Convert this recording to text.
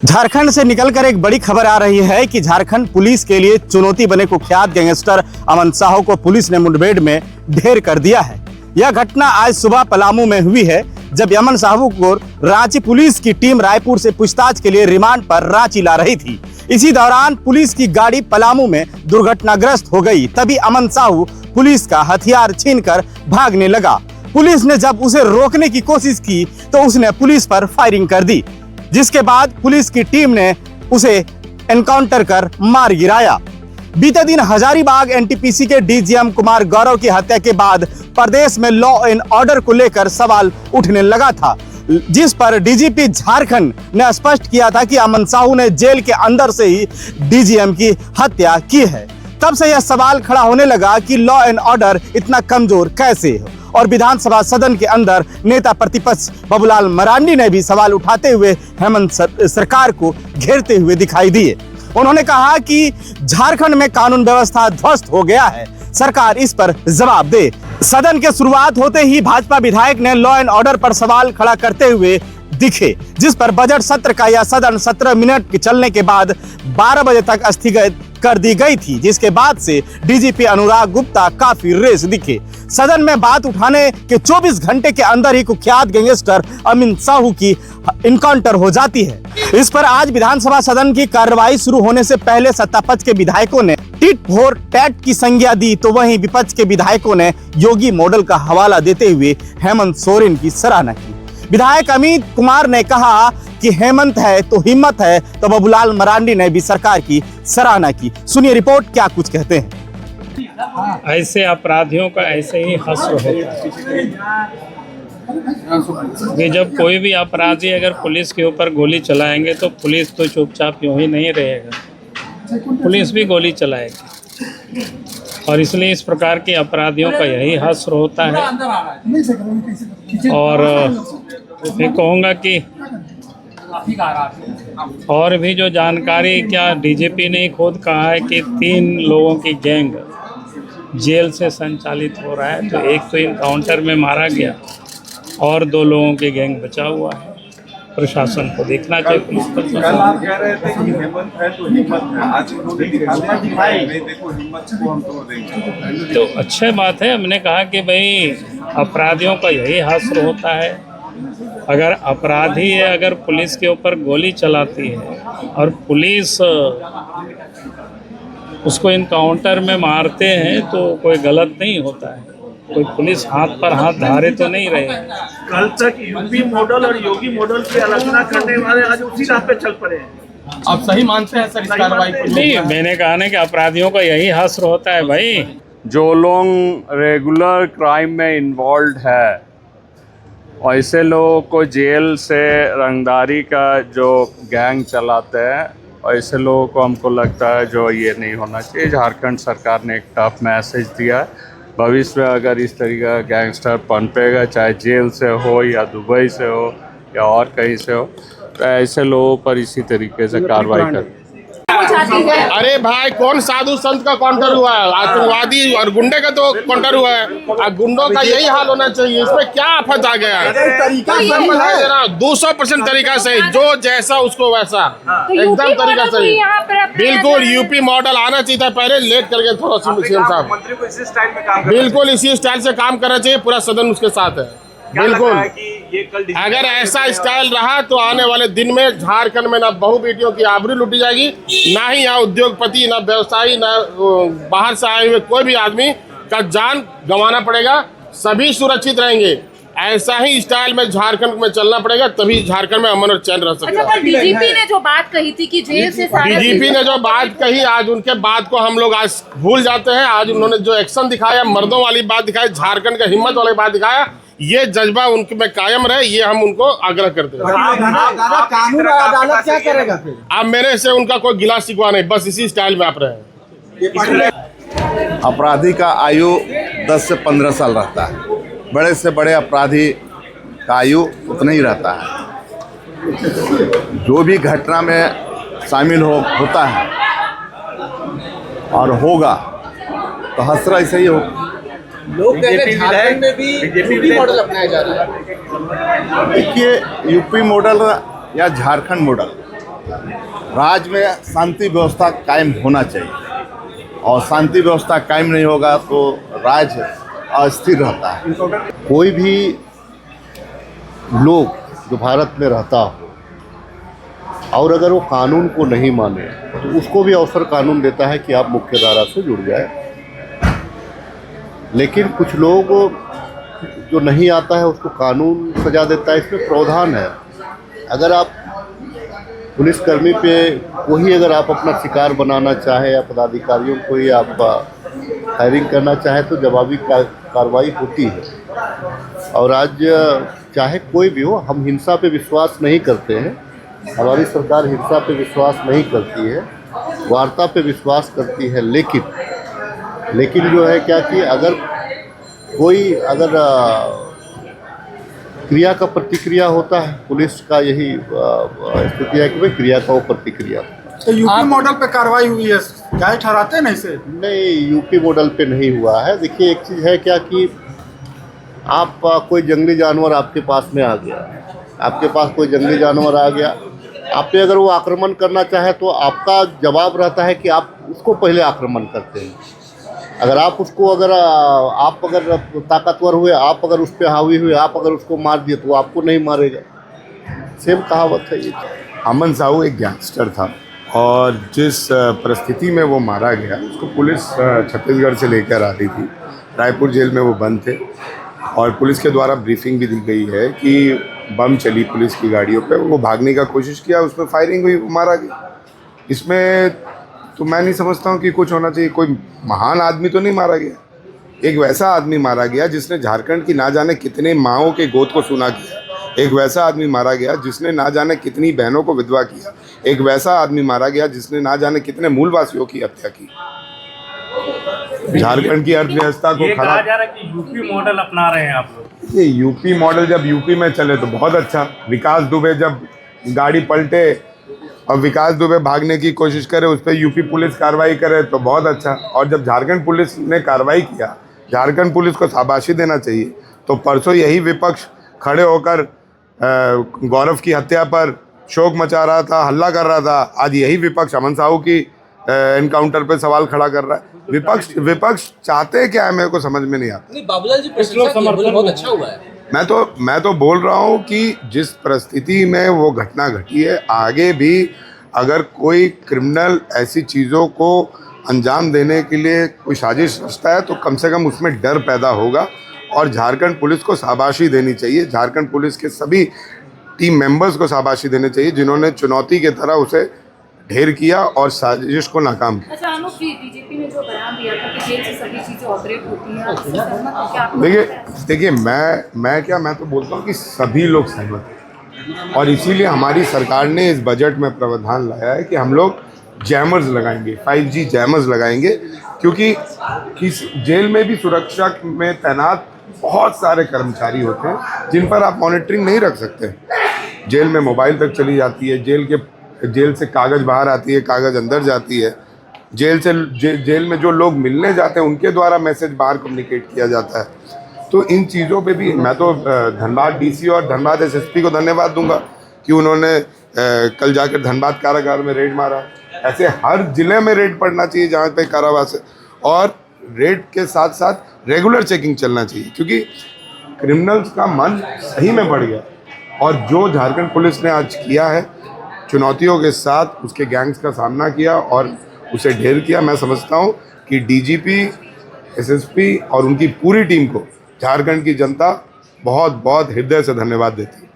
झारखंड से निकलकर एक बड़ी खबर आ रही है कि झारखंड पुलिस के लिए चुनौती बने कुख्यात गैंगस्टर अमन साहू को पुलिस ने मुठभेड़ में ढेर कर दिया है। यह घटना आज सुबह पलामू में हुई है, जब अमन साहू को रांची पुलिस की टीम रायपुर से पूछताछ के लिए रिमांड पर रांची ला रही थी। इसी दौरान पुलिस की गाड़ी पलामू में दुर्घटनाग्रस्त हो गई। तभी अमन साहू पुलिस का हथियार छीनकर भागने लगा। पुलिस ने जब उसे रोकने की कोशिश की तो उसने पुलिस पर फायरिंग कर दी, जिसके बाद पुलिस की टीम ने उसे एनकाउंटर कर मार गिराया। बीते दिन हजारीबाग एनटीपीसी के डीजीएम कुमार गौरव की हत्या के बाद प्रदेश में लॉ एंड ऑर्डर को लेकर सवाल उठने लगा था, जिस पर डीजीपी झारखंड ने स्पष्ट किया था कि अमन साहू ने जेल के अंदर से ही डीजीएम की हत्या की है। तब से यह सवाल खड़ा होने लगा कि लॉ एंड ऑर्डर इतना कमजोर कैसे हो, और विधानसभा सदन के अंदर नेता प्रतिपक्ष बाबूलाल मरांडी ने भी सवाल उठाते हुए हेमंत सरकार को घेरते हुए दिखाई दिए। उन्होंने कहा कि झारखंड में कानून व्यवस्था ध्वस्त हो गया है, सरकार इस पर जवाब दे। सदन के शुरुआत होते ही भाजपा विधायक ने लॉ एंड ऑर्डर पर सवाल खड़ा करते हुए दिखे, जिस पर बजट सत्र का यह सदन 17 मिनट के चलने के बाद 12 बजे तक स्थगित कर दी गई थी, जिसके बाद से डीजीपी अनुराग गुप्ता काफी रेस दिखे। सदन में बात उठाने के 24 घंटे के अंदर ही कुख्यात गैंगस्टर अमन साहू की इनकाउंटर हो जाती है। इस पर आज विधानसभा सदन की कार्रवाई शुरू होने से पहले सत्तापक्ष के विधायकों ने टिट फॉर टैट की संज्ञा दी, तो वहीं विपक्ष के विधायकों ने योगी मॉडल का हवाला देते हुए हेमंत सोरेन की सराहना की। विधायक अमित कुमार ने कहा कि हेमंत है तो हिम्मत है, तो बाबूलाल मरांडी ने भी सरकार की सराहना की। सुनिए रिपोर्ट, क्या कुछ कहते हैं। ऐसे अपराधियों का ऐसे ही हश्र होता है कि जब कोई भी अपराधी अगर पुलिस के ऊपर गोली चलाएंगे तो पुलिस तो चुपचाप यूं ही नहीं रहेगा, पुलिस भी गोली चलाएगी। और इसलिए इस प्रकार के अपराधियों का यही हश्र होता है। और मैं कहूँगा कि और भी जो जानकारी, क्या डीजीपी ने खुद कहा है कि 3 लोगों की गैंग जेल से संचालित हो रहा है, तो एक तो इनकाउंटर में मारा गया और 2 लोगों की गैंग बचा हुआ है। प्रशासन को देखना चाहिए, पुलिस पर। कल आप कह रहे थे कि हेमंत है तो हिम्मत है, आज उन्होंने दिखाई नहीं, देखो हिम्मत को हम तो देंगे। तो अच्छी बात है। हमने कहा कि भाई अपराधियों का यही हश्र होता है। अगर अपराधी है, अगर पुलिस के ऊपर गोली चलाती है और पुलिस उसको इनकाउंटर में मारते हैं तो कोई गलत नहीं होता है। कोई पुलिस हाथ पर हाथ धारे तो नहीं रहे। कल तक यूपी मॉडल और योगी मॉडल की आलोचना करने वाले आज उसी राह पे चल पड़े हैं। आप सही मानते हैं सर इस कार्रवाई को? नहीं, मैंने कहा ना कि अपराधियों का यही हश्र होता है भाई। जो लोग रेगुलर क्राइम में इन्वॉल्व है, ऐसे लोगों को जेल से रंगदारी का जो गैंग चलाते हैं, ऐसे लोगों को हमको लगता है जो ये नहीं होना चाहिए। झारखंड सरकार ने एक टफ मैसेज दिया है। भविष्य में अगर इस तरीके का गैंगस्टर पनपेगा, चाहे जेल से हो या दुबई से हो या और कहीं से हो, तो ऐसे लोगों पर इसी तरीके से कार्रवाई कर। अरे भाई, कौन साधु संत का काउंटर हुआ है? आतंकवादी और गुंडे का तो काउंटर हुआ है। गुंडों का यही हाल होना चाहिए। इसमें क्या आफत आ गया है? तरीका सिंपल है जरा, 200% तरीका से, जो जैसा उसको वैसा, एकदम तरीका सही। बिल्कुल यूपी मॉडल आना चाहिए था पहले, लेट करके थोड़ा सीएम साहब। मंत्री को इसी स्टाइल में काम बिल्कुल इसी स्टाइल से काम करना चाहिए, पूरा सदन उसके साथ है। बिल्कुल, अगर ऐसा स्टाइल रहा तो आने वाले दिन में झारखंड में ना बहू बेटियों की आबरू लूटी जाएगी, ना ही यहाँ उद्योगपति, ना व्यवसायी, ना बाहर से आए हुए कोई भी आदमी का जान गंवाना पड़ेगा। सभी सुरक्षित रहेंगे। ऐसा ही स्टाइल में झारखंड में चलना पड़ेगा, तभी झारखंड में अमन और चैन रह सकता है। डीजीपी ने जो बात कही थी कि जेल से डीजीपी ने जो बात कही, आज उनके बात को हम लोग आज भूल जाते हैं। आज उन्होंने जो एक्शन दिखाया, मर्दों वाली बात दिखाई, झारखंड का हिम्मत वाली बात दिखाया, ये जज्बा उनके में कायम रहे, ये हम उनको आग्रह करते हैं। कानून और अदालत क्या करेगा फिर? अब मेरे से उनका कोई गिला शिकवा नहीं, बस इसी स्टाइल में आप रहे। अपराधी का आयु 10 से 15 साल रहता है। बड़े से बड़े अपराधी का आयु उतना ही रहता है। जो भी घटना में शामिल होता है और होगा तो हसरा ऐसे ही होगा। लोग कह रहे हैं झारखंड में भी यूपी मॉडल अपनाया जा रहा है। देखिए, यूपी मॉडल या झारखंड मॉडल राज्य में शांति व्यवस्था कायम होना चाहिए, और शांति व्यवस्था कायम नहीं होगा तो राज्य अस्थिर रहता है। कोई भी लोग जो भारत में रहता हो और अगर वो कानून को नहीं माने तो उसको भी अवसर कानून देता है कि आप मुख्यधारा से जुड़ जाए। लेकिन कुछ लोग जो नहीं आता है उसको कानून सजा देता है। इसमें प्रावधान है, अगर आप पुलिसकर्मी पे कोई अगर आप अपना शिकार बनाना चाहे या पदाधिकारियों को ही आप फायरिंग करना चाहे तो जवाबी कार्रवाई होती है। और आज चाहे कोई भी हो, हम हिंसा पे विश्वास नहीं करते हैं, हमारी सरकार हिंसा पे विश्वास नहीं करती है, वार्ता पे विश्वास करती है। लेकिन जो है क्या कि अगर कोई क्रिया का प्रतिक्रिया होता है, पुलिस का यही स्थिति है कि भाई क्रिया का वो प्रतिक्रिया। तो यूपी मॉडल पे कार्रवाई हुई है, क्या ठहराते नहीं से? नहीं, यूपी मॉडल पे नहीं हुआ है। देखिए, एक चीज़ है क्या कि आप कोई जंगली जानवर आपके पास में आ गया, आपके पास कोई जंगली जानवर आ गया, आप पे अगर वो आक्रमण करना चाहे तो आपका जवाब रहता है कि आप उसको पहले आक्रमण करते हैं। अगर आप उसको अगर ताकतवर हुए, आप अगर उस पर हावी हुए, आप अगर उसको मार दिए तो आपको नहीं मारेगा। सेम कहावत है ये। अमन साहू एक गैंगस्टर था और जिस परिस्थिति में वो मारा गया उसको पुलिस छत्तीसगढ़ से लेकर आ रही थी। रायपुर जेल में वो बंद थे और पुलिस के द्वारा ब्रीफिंग भी दी गई है कि बम चली पुलिस की गाड़ियों पे, वो भागने का कोशिश किया, उसमें फायरिंग हुई, वो मारा गया। इसमें तो मैं नहीं समझता हूँ कि कुछ होना चाहिए। कोई महान आदमी तो नहीं मारा गया, एक वैसा आदमी मारा गया जिसने झारखंड की ना जाने कितने माओं के गोद को सुना किया। एक वैसा आदमी मारा गया जिसने ना जाने कितनी बहनों को विधवा किया। एक वैसा आदमी मारा गया जिसने ना जाने कितने मूलवासियों की हत्या की। झारखंड की अर्थव्यवस्था को खराब। जा रहा है कि यूपी मॉडल अपना रहे हैं आप लोग। ये यूपी मॉडल जब यूपी में चले तो बहुत अच्छा। विकास दुबे जब गाड़ी पलटे और विकास दुबे भागने की कोशिश करे, उस पर यूपी पुलिस कार्रवाई करे तो बहुत अच्छा। और जब झारखंड पुलिस ने कार्रवाई किया, झारखंड पुलिस को शाबाशी देना चाहिए। तो परसों यही विपक्ष खड़े होकर गौरव की हत्या पर शोक मचा रहा था, हल्ला कर रहा था। आज यही विपक्ष अमन साहू की एनकाउंटर पे सवाल खड़ा कर रहा है। विपक्ष चाहते क्या है, मेरे को समझ में नहीं आता। बाबूलाल जी बहुत अच्छा हुआ है। मैं तो बोल रहा हूँ कि जिस परिस्थिति में वो घटना घटी है, आगे भी अगर कोई क्रिमिनल ऐसी चीज़ों को अंजाम देने के लिए कोई साजिश रचता है तो कम से कम उसमें डर पैदा होगा। और झारखंड पुलिस को शाबाशी देनी चाहिए, झारखंड पुलिस के सभी टीम मेंबर्स को शाबाशी देनी चाहिए जिन्होंने चुनौती की तरह उसे ढेर किया और साजिश को नाकाम किया। अच्छा अनुप जी, डीजीपी ने जो बयान दिया था कि जेल से सभी चीजें ऑपरेट होती हैं, उससे सहमत हैं क्या? देखिए मैं तो बोलता हूँ कि सभी लोग सहमत हैं और इसीलिए हमारी सरकार ने इस बजट में प्रावधान लाया है कि हम लोग जैमर्स लगाएंगे, 5G जैमर्स लगाएंगे, क्योंकि जेल में भी सुरक्षा में तैनात बहुत सारे कर्मचारी होते हैं जिन पर आप मॉनिटरिंग नहीं रख सकते। जेल में मोबाइल तक चली जाती है, जेल से कागज़ बाहर आती है, कागज़ अंदर जाती है, जेल में जो लोग मिलने जाते हैं उनके द्वारा मैसेज बाहर कम्युनिकेट किया जाता है। तो इन चीज़ों पे भी मैं तो धनबाद डीसी और धनबाद एसएसपी को धन्यवाद दूंगा कि उन्होंने कल जाकर धनबाद कारागार में रेड मारा। ऐसे हर जिले में रेड पड़ना चाहिए जहाँ पे कारावास है, और रेड के साथ साथ रेगुलर चेकिंग चलना चाहिए, क्योंकि क्रिमिनल्स का मन सही में बढ़ गया। और जो झारखंड पुलिस ने आज किया है, चुनौतियों के साथ उसके गैंग्स का सामना किया और उसे ढेर किया, मैं समझता हूँ कि डीजीपी, एसएसपी और उनकी पूरी टीम को झारखंड की जनता बहुत बहुत हृदय से धन्यवाद देती है।